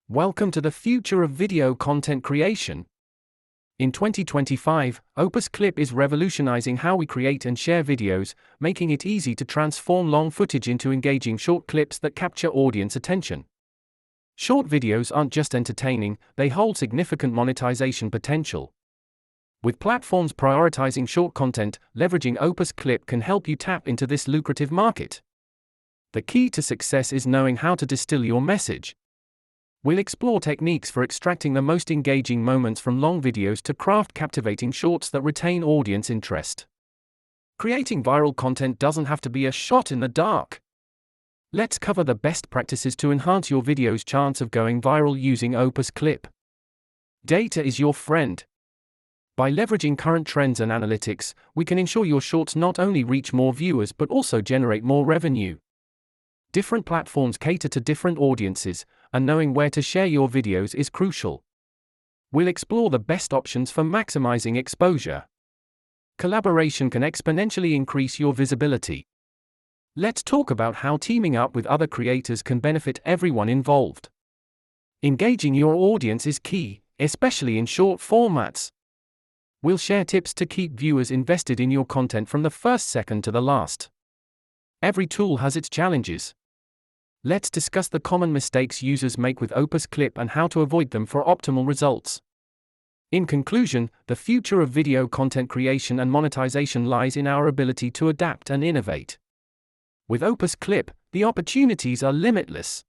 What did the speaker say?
Welcome to the future of video content creation. In 2025, Opus Clip is revolutionizing how we create and share videos, making it easy to transform long footage into engaging short clips that capture audience attention. Short videos aren't just entertaining, they hold significant monetization potential. With platforms prioritizing short content, leveraging Opus Clip can help you tap into this lucrative market. The key to success is knowing how to distill your message. We'll explore techniques for extracting the most engaging moments from long videos to craft captivating shorts that retain audience interest. Creating viral content doesn't have to be a shot in the dark. Let's cover the best practices to enhance your video's chance of going viral using Opus Clip. Data is your friend. By leveraging current trends and analytics, we can ensure your shorts not only reach more viewers but also generate more revenue. Different platforms cater to different audiences, and knowing where to share your videos is crucial. We'll explore the best options for maximizing exposure. Collaboration can exponentially increase your visibility. Let's talk about how teaming up with other creators can benefit everyone involved. Engaging your audience is key, especially in short formats. We'll share tips to keep viewers invested in your content from the first second to the last. Every tool has its challenges. Let's discuss the common mistakes users make with Opus Clip and how to avoid them for optimal results. In conclusion, the future of video content creation and monetization lies in our ability to adapt and innovate. With Opus Clip, the opportunities are limitless.